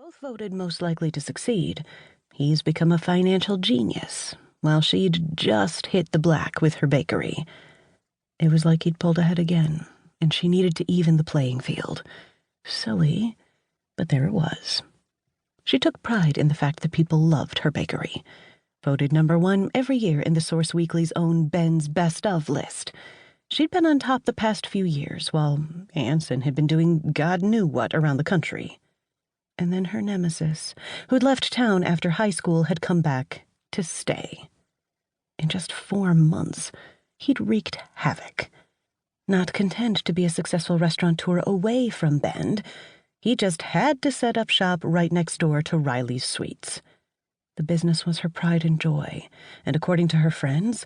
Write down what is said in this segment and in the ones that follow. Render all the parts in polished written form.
both voted most likely to succeed. He's become a financial genius, while she'd just hit the black with her bakery. It was like he'd pulled ahead again, and she needed to even the playing field. Silly, but there it was. She took pride in the fact that people loved her bakery. Voted #1 every year in the Source Weekly's own Ben's Best Of list. She'd been on top the past few years, while Anson had been doing God knew what around the country. And then her nemesis, who'd left town after high school, had come back to stay. In just 4 months, he'd wreaked havoc. Not content to be a successful restaurateur away from Bend, he just had to set up shop right next door to Riley's Sweets. The business was her pride and joy, and according to her friends,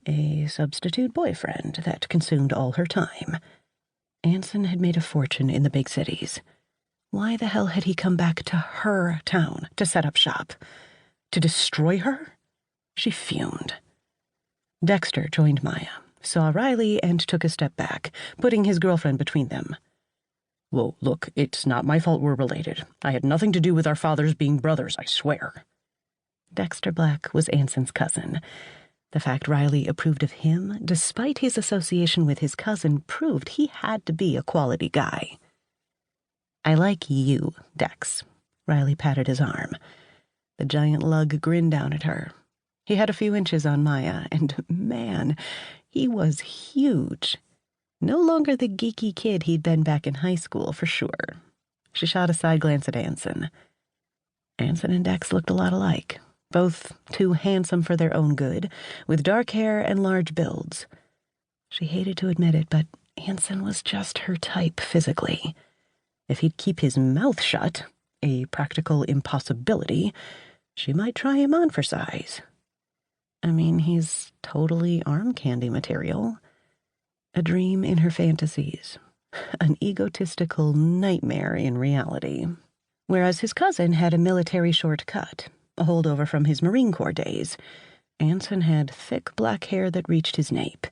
a substitute boyfriend that consumed all her time. Anson had made a fortune in the big cities. Why the hell had he come back to her town to set up shop? To destroy her? She fumed. Dexter joined Maya, saw Riley, and took a step back, putting his girlfriend between them. Whoa, look, it's not my fault we're related. I had nothing to do with our fathers being brothers, I swear. Dexter Black was Anson's cousin. The fact Riley approved of him, despite his association with his cousin, proved he had to be a quality guy. I like you, Dex. Riley patted his arm. The giant lug grinned down at her. He had a few inches on Maya, and man, he was huge. No longer the geeky kid he'd been back in high school, for sure. She shot a side glance at Anson. Anson and Dex looked a lot alike, both too handsome for their own good, with dark hair and large builds. She hated to admit it, but Anson was just her type physically. If he'd keep his mouth shut, a practical impossibility, she might try him on for size. I mean, he's totally arm candy material. A dream in her fantasies. An egotistical nightmare in reality. Whereas his cousin had a military shortcut, a holdover from his Marine Corps days. Anson had thick black hair that reached his nape.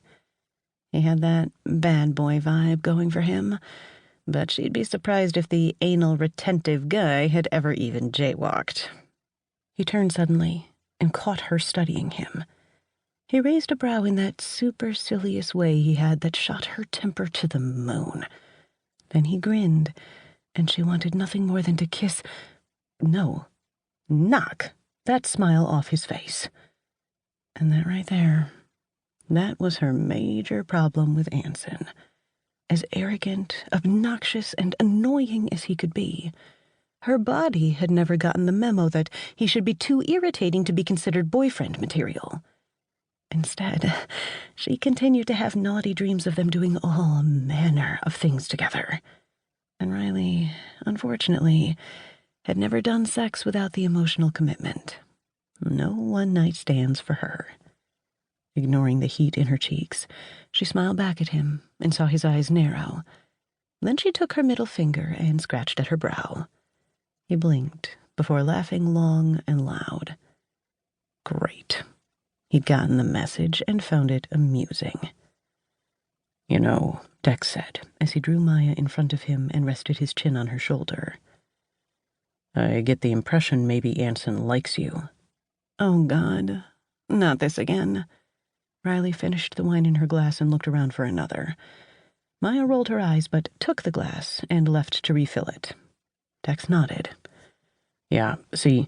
He had that bad boy vibe going for him, but she'd be surprised if the anal retentive guy had ever even jaywalked. He turned suddenly and caught her studying him. He raised a brow in that supercilious way he had that shot her temper to the moon. Then he grinned, and she wanted nothing more than to kiss— no, knock that smile off his face. And that right there, that was her major problem with Anson. As arrogant, obnoxious, and annoying as he could be, her body had never gotten the memo that he should be too irritating to be considered boyfriend material. Instead, she continued to have naughty dreams of them doing all manner of things together. And Riley, unfortunately, had never done sex without the emotional commitment. No one-night stands for her. Ignoring the heat in her cheeks, she smiled back at him and saw his eyes narrow. Then she took her middle finger and scratched at her brow. He blinked before laughing long and loud. Great. He'd gotten the message and found it amusing. You know, Dex said, as he drew Maya in front of him and rested his chin on her shoulder. I get the impression maybe Anson likes you. Oh, God. Not this again. Riley finished the wine in her glass and looked around for another. Maya rolled her eyes but took the glass and left to refill it. Dex nodded. Yeah, see,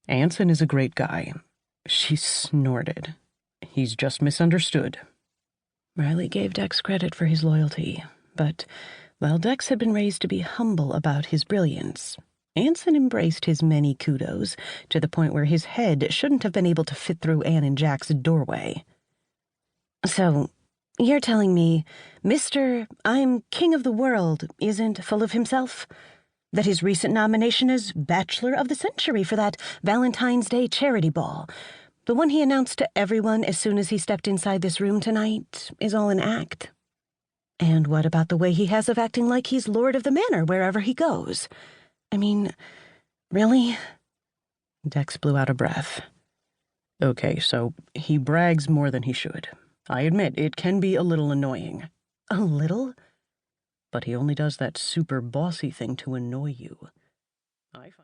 Anson is a great guy. She snorted. He's just misunderstood. Riley gave Dex credit for his loyalty, but while Dex had been raised to be humble about his brilliance, Anson embraced his many kudos to the point where his head shouldn't have been able to fit through Anne and Jack's doorway. So, you're telling me Mr. I'm King of the World isn't full of himself? That his recent nomination as Bachelor of the Century for that Valentine's Day charity ball, the one he announced to everyone as soon as he stepped inside this room tonight, is all an act? And what about the way he has of acting like he's Lord of the Manor wherever he goes? I mean, really? Dex blew out a breath. Okay, so he brags more than he should. I admit, it can be a little annoying. A little? But he only does that super bossy thing to annoy you. I find